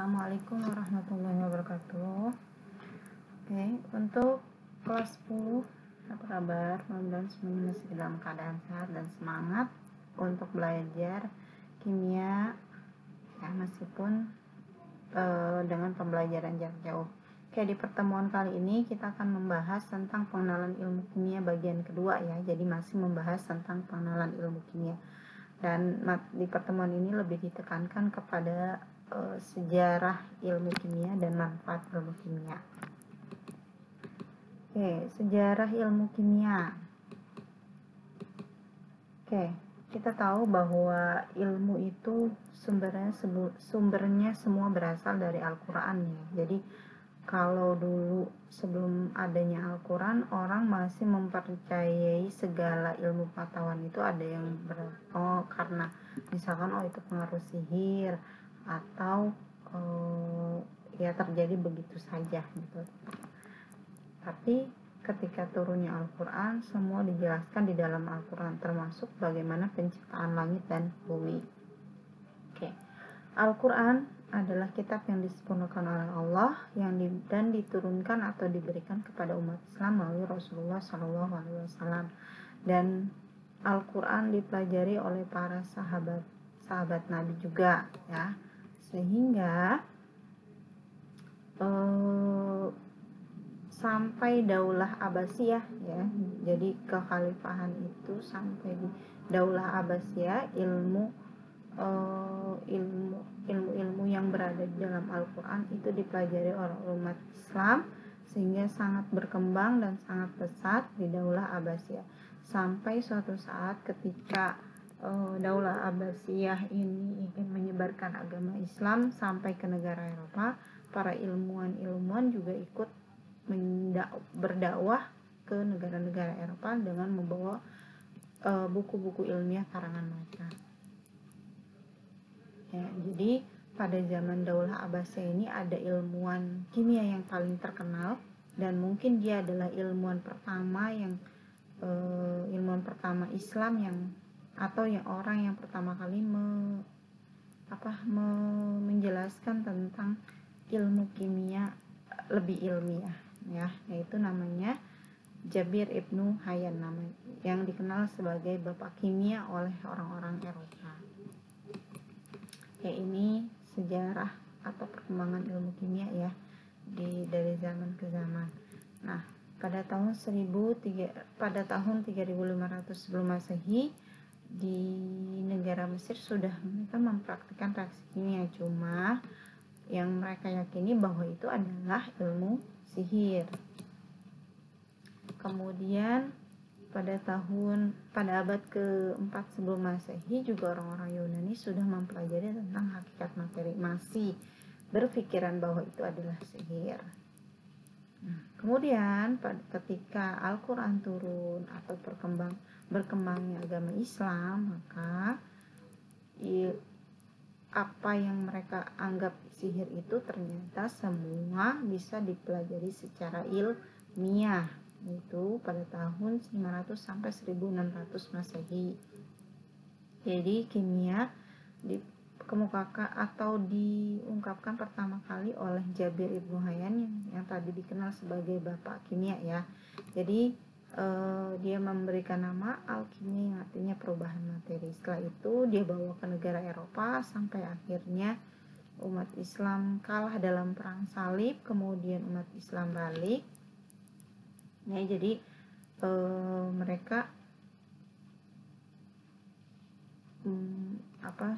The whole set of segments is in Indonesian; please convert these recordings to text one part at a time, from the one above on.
Assalamualaikum warahmatullahi wabarakatuh. Oke, untuk kelas 10, apa kabar? Mudah-mudahan semuanya masih dalam keadaan sehat dan semangat untuk belajar kimia ya, meskipun dengan pembelajaran jarak jauh. Oke, di pertemuan kali ini kita akan membahas tentang pengenalan ilmu kimia bagian kedua ya. Jadi masih membahas tentang pengenalan ilmu kimia. Dan di pertemuan ini lebih ditekankan kepada sejarah ilmu kimia dan manfaat ilmu kimia. Oke, sejarah ilmu kimia. Oke, kita tahu bahwa ilmu itu sumbernya semua berasal dari Al-Quran ya. Jadi kalau dulu sebelum adanya Al-Quran, orang masih mempercayai segala ilmu pengetahuan itu ada yang karena misalkan itu pengaruh sihir atau ya terjadi begitu saja gitu. Tapi ketika turunnya Al-Quran, semua dijelaskan di dalam Al-Quran, termasuk bagaimana penciptaan langit dan bumi. Oke. Al-Quran adalah kitab yang disempurnakan oleh Allah dan diturunkan atau diberikan kepada umat Islam melalui Rasulullah SAW. Dan Al-Quran dipelajari oleh para sahabat Nabi juga ya, sehingga sampai Daulah Abbasiyah ya. Jadi kekhalifahan itu sampai di Daulah Abbasiyah, ilmu yang berada di dalam Al-Quran itu dipelajari oleh umat Islam, sehingga sangat berkembang dan sangat pesat di Daulah Abbasiyah. Sampai suatu saat ketika Daulah Abbasiyah ini ingin menyebarkan agama Islam sampai ke negara Eropa, para ilmuwan juga ikut berdakwah ke negara-negara Eropa dengan membawa buku-buku ilmiah karangan mereka. Ya, jadi pada zaman Daulah Abbasiyah ini ada ilmuwan kimia yang paling terkenal, dan mungkin dia adalah ilmuwan pertama Islam yang orang yang pertama kali menjelaskan tentang ilmu kimia lebih ilmiah ya, yaitu namanya Jabir Ibnu Hayyan, yang dikenal sebagai Bapak Kimia oleh orang-orang Eropa. Ya, ini sejarah atau perkembangan ilmu kimia ya dari zaman ke zaman. Nah, pada tahun 3500 sebelum Masehi di negara Mesir sudah mereka mempraktikkan reaksi kimia, cuma yang mereka yakini bahwa itu adalah ilmu sihir. Kemudian pada abad ke-4 sebelum Masehi juga orang-orang Yunani sudah mempelajari tentang hakikat materi, masih berpikiran bahwa itu adalah sihir. Nah, kemudian ketika Al-Quran turun atau berkembangnya agama Islam, maka apa yang mereka anggap sihir itu ternyata semua bisa dipelajari secara ilmiah, yaitu pada tahun 500 sampai 1600 Masehi. Jadi kimia dikemukakan atau diungkapkan pertama kali oleh Jabir Ibnu Hayyan yang tadi dikenal sebagai Bapak Kimia ya. Jadi dia memberikan nama alkimia yang artinya perubahan materi. Setelah itu dia bawa ke negara Eropa sampai akhirnya umat Islam kalah dalam perang salib, kemudian umat Islam balik. Nah, jadi mereka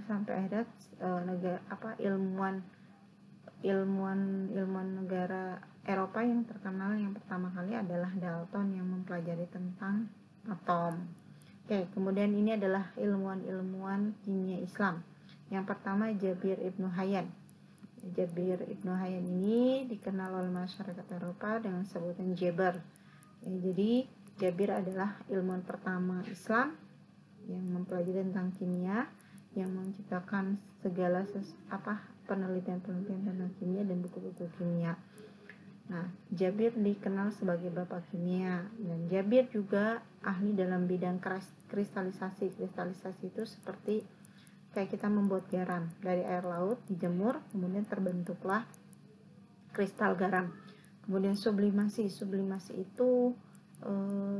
sampai akhirnya ilmuwan negara Eropa yang terkenal yang pertama kali adalah Dalton yang mempelajari tentang atom. Oke, kemudian ini adalah ilmuwan kimia Islam. Yang pertama Jabir Ibnu Hayyan. Jabir Ibnu Hayyan ini dikenal oleh masyarakat Eropa dengan sebutan Jaber. Ya, jadi Jabir adalah ilmuwan pertama Islam yang mempelajari tentang kimia, yang menciptakan segala penelitian tentang kimia dan buku-buku kimia. Nah, Jabir dikenal sebagai Bapak Kimia, dan Jabir juga ahli dalam bidang kristalisasi. Kristalisasi itu seperti kayak kita membuat garam dari air laut, dijemur, kemudian terbentuklah kristal garam. Kemudian sublimasi itu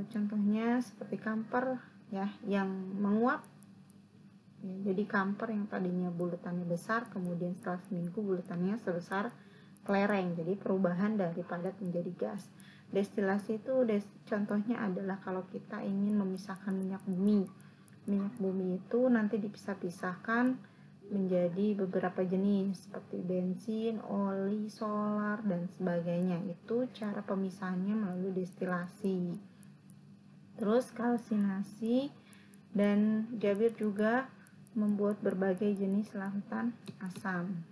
contohnya seperti kamper ya, yang menguap ya, jadi kamper yang tadinya bulatannya besar, kemudian setelah seminggu bulatannya sebesar kelereng, jadi perubahan dari padat menjadi gas. Destilasi itu contohnya adalah kalau kita ingin memisahkan minyak bumi itu nanti dipisah-pisahkan menjadi beberapa jenis seperti bensin, oli, solar, dan sebagainya. Itu cara pemisahannya melalui destilasi. Terus kalsinasi, dan Jabir juga membuat berbagai jenis larutan asam.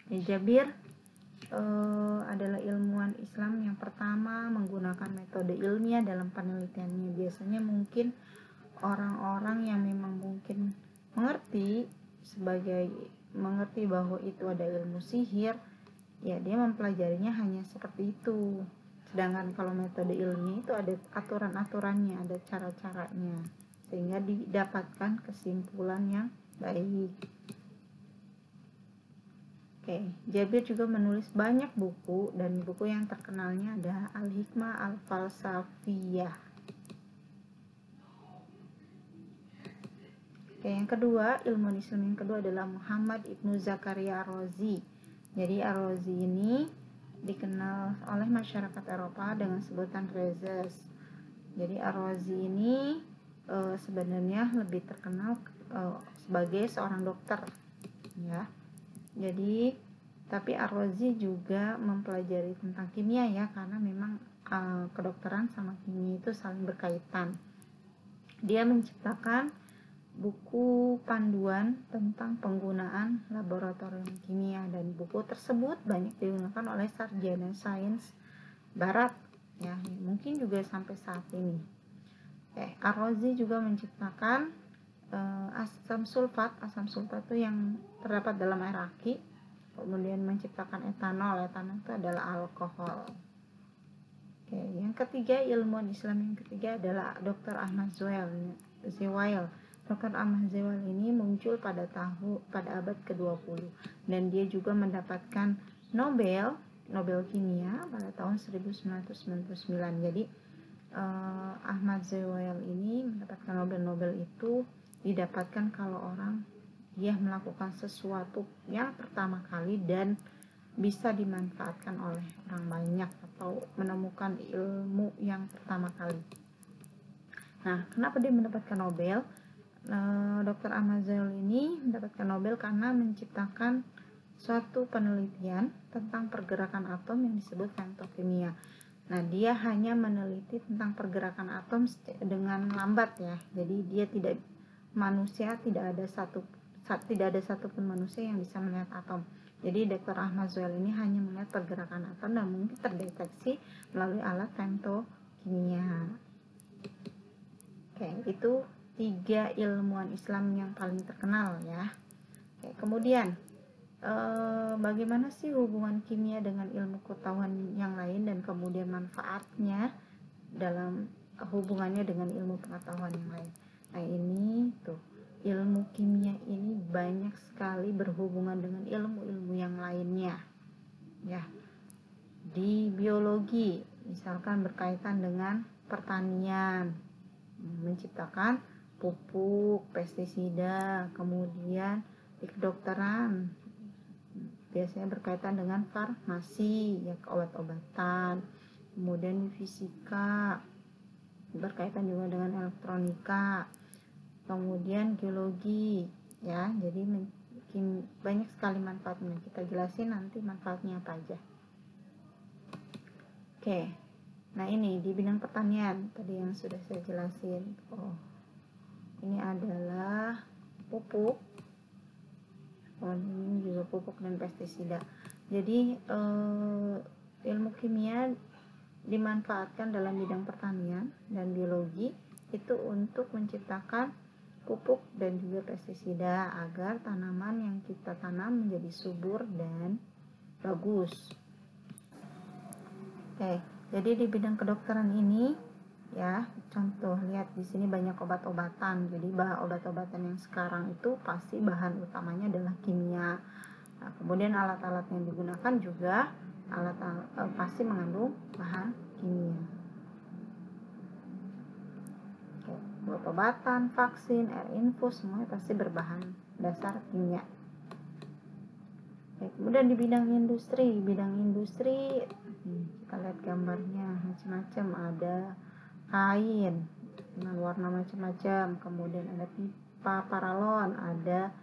Jabir adalah ilmuwan Islam yang pertama menggunakan metode ilmiah dalam penelitiannya. Biasanya mungkin orang-orang yang memang mungkin mengerti bahwa itu ada ilmu sihir, ya dia mempelajarinya hanya seperti itu. Sedangkan kalau metode ilmiah itu ada aturan-aturannya, ada cara-caranya, sehingga didapatkan kesimpulan yang baik. Oke, Jabir juga menulis banyak buku, dan buku yang terkenalnya ada Al-Hikmah Al-Falsafiyah. Oke, yang kedua, ilmuwan Islam yang kedua adalah Muhammad Ibnu Zakaria Ar-Razi. Jadi Ar-Razi ini dikenal oleh masyarakat Eropa dengan sebutan Rhazes. Jadi Ar-Razi ini sebenarnya lebih terkenal sebagai seorang dokter, ya. Jadi tapi Ar-Razi juga mempelajari tentang kimia ya, karena memang kedokteran sama kimia itu saling berkaitan. Dia menciptakan buku panduan tentang penggunaan laboratorium kimia, dan buku tersebut banyak digunakan oleh sarjana sains barat ya, mungkin juga sampai saat ini. Ar-Razi juga menciptakan asam sulfat itu yang terdapat dalam air aki, kemudian menciptakan etanol itu adalah alkohol. Oke, yang ketiga, ilmuwan Islam yang ketiga adalah Dr. Ahmad Zewail. Dr. Ahmad Zewail ini muncul pada abad ke-20, dan dia juga mendapatkan Nobel Kimia pada tahun 1999. Jadi Ahmad Zewail ini mendapatkan Nobel itu didapatkan kalau dia melakukan sesuatu yang pertama kali dan bisa dimanfaatkan oleh orang banyak, atau menemukan ilmu yang pertama kali. Nah, kenapa dia mendapatkan Nobel? Dr. Ahmad Zewail ini mendapatkan Nobel karena menciptakan suatu penelitian tentang pergerakan atom yang disebut femtokimia. Nah, dia hanya meneliti tentang pergerakan atom dengan lambat ya. Jadi dia tidak ada satupun manusia yang bisa melihat atom. Jadi Dr. Ahmad Zewail ini hanya melihat pergerakan atom dan mungkin terdeteksi melalui alat femtokimia. Oke, itu 3 ilmuwan Islam yang paling terkenal ya. Oke, kemudian bagaimana sih hubungan kimia dengan ilmu pengetahuan yang lain, dan kemudian manfaatnya dalam hubungannya dengan ilmu pengetahuan yang lain. Nah, ini tuh ilmu kimia ini banyak sekali berhubungan dengan ilmu-ilmu yang lainnya ya. Di biologi misalkan berkaitan dengan pertanian, menciptakan pupuk, pestisida. Kemudian di kedokteran biasanya berkaitan dengan farmasi ya, obat-obatan. Kemudian di fisika berkaitan juga dengan elektronika. Kemudian geologi ya, jadi banyak sekali manfaatnya. Kita jelasin nanti manfaatnya apa aja. Oke, nah ini di bidang pertanian tadi yang sudah saya jelasin. Ini adalah pupuk, ini juga pupuk dan pestisida. Jadi ilmu kimia dimanfaatkan dalam bidang pertanian dan biologi itu untuk menciptakan pupuk dan juga pestisida agar tanaman yang kita tanam menjadi subur dan bagus. Oke, jadi di bidang kedokteran ini ya. Contoh, lihat di sini banyak obat-obatan. Jadi obat-obatan yang sekarang itu pasti bahan utamanya adalah kimia. Nah, kemudian alat-alat yang digunakan juga pasti mengandung bahan kimia. Obat-obatan, vaksin, air infus, semuanya pasti berbahan dasar kimia. Kemudian di bidang industri, kita lihat gambarnya macam-macam, ada kain dengan warna macam-macam, kemudian ada pipa paralon, ada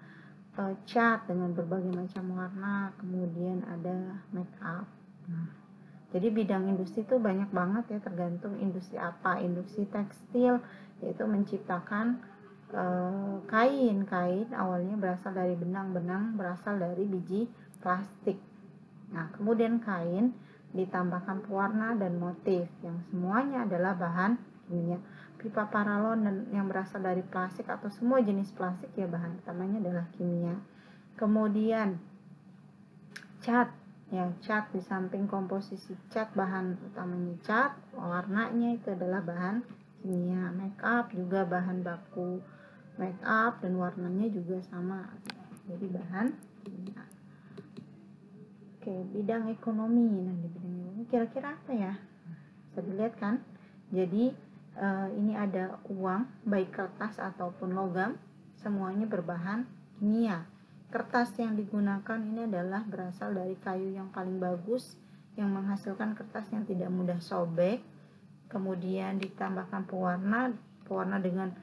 cat dengan berbagai macam warna, kemudian ada make up. Nah, jadi bidang industri itu banyak banget ya, tergantung industri apa. Industri tekstil yaitu menciptakan kain awalnya berasal dari benang berasal dari biji plastik. Nah, kemudian kain ditambahkan pewarna dan motif yang semuanya adalah bahan kimia. Pipa paralon dan yang berasal dari plastik atau semua jenis plastik ya bahan utamanya adalah kimia. Kemudian cat, ya cat, di samping komposisi cat bahan utamanya cat, warnanya itu adalah bahan kimia. Make up juga bahan baku make up dan warnanya juga sama, jadi bahan kimia. Oke, bidang ekonomi. Nah, di bidang ekonomi kira-kira apa ya? Bisa dilihat kan? Jadi ini ada uang, baik kertas ataupun logam, semuanya berbahan kimia. Kertas yang digunakan ini adalah berasal dari kayu yang paling bagus, yang menghasilkan kertas yang tidak mudah sobek. Kemudian ditambahkan pewarna dengan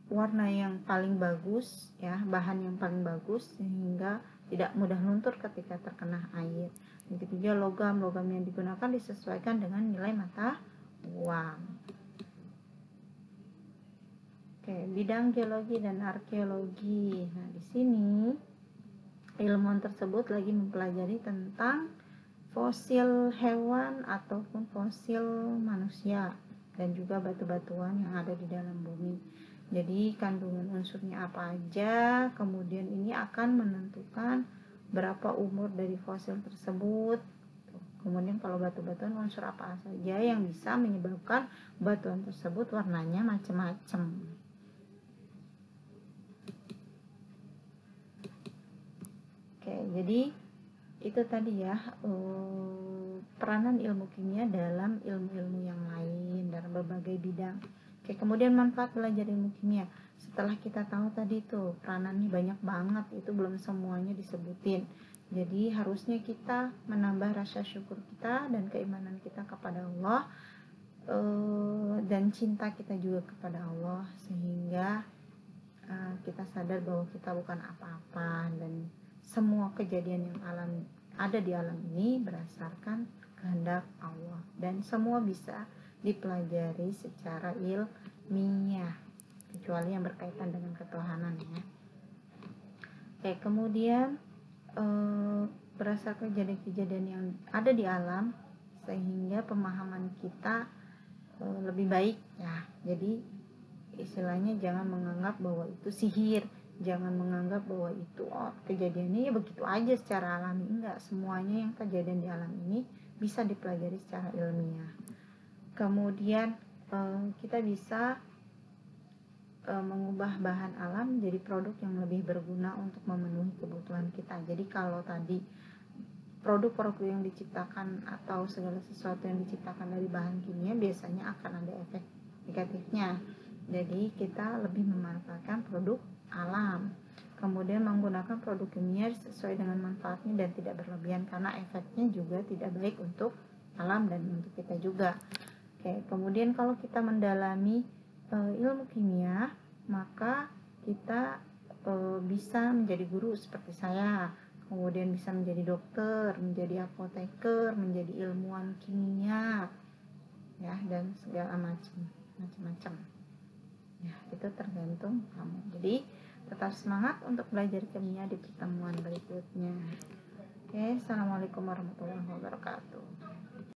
warna yang paling bagus, ya, bahan yang paling bagus sehingga tidak mudah luntur ketika terkena air. Yang ketiga, logam yang digunakan disesuaikan dengan nilai mata uang. Oke, bidang geologi dan arkeologi. Nah, di sini ilmuwan tersebut lagi mempelajari tentang fosil hewan ataupun fosil manusia dan juga batu-batuan yang ada di dalam bumi. Jadi kandungan unsurnya apa aja, kemudian ini akan menentukan berapa umur dari fosil tersebut. Kemudian kalau batu-batuan unsur apa saja yang bisa menyebabkan batuan tersebut warnanya macam-macam. Oke, jadi itu tadi ya peranan ilmu kimia dalam ilmu-ilmu yang lain dalam berbagai bidang. Oke, kemudian manfaat belajar ilmu kimia. Setelah kita tahu tadi tuh peranannya banyak banget, itu belum semuanya disebutin. Jadi harusnya kita menambah rasa syukur kita dan keimanan kita kepada Allah, dan cinta kita juga kepada Allah, sehingga kita sadar bahwa kita bukan apa-apa dan semua kejadian yang ada di alam ini berdasarkan kehendak Allah dan semua bisa dipelajari secara ilmiah kecuali yang berkaitan dengan ketuhanan ya. Oke, kemudian berdasarkan kejadian-kejadian yang ada di alam sehingga pemahaman kita lebih baik ya. Jadi istilahnya jangan menganggap bahwa itu sihir, jangan menganggap bahwa itu kejadiannya ya begitu aja secara alami. Enggak, semuanya yang kejadian di alam ini bisa dipelajari secara ilmiah. Kemudian kita bisa mengubah bahan alam menjadi produk yang lebih berguna untuk memenuhi kebutuhan kita. Jadi kalau tadi produk-produk yang diciptakan atau segala sesuatu yang diciptakan dari bahan kimia biasanya akan ada efek negatifnya. Jadi kita lebih memanfaatkan produk alam. Kemudian menggunakan produk kimia sesuai dengan manfaatnya dan tidak berlebihan karena efeknya juga tidak baik untuk alam dan untuk kita juga. Oke, kemudian kalau kita mendalami ilmu kimia, maka kita bisa menjadi guru seperti saya. Kemudian bisa menjadi dokter, menjadi apoteker, menjadi ilmuwan kimia, ya, dan segala macam. Ya, itu tergantung kamu. Jadi tetap semangat untuk belajar kimia di pertemuan berikutnya. Oke, assalamualaikum warahmatullahi wabarakatuh.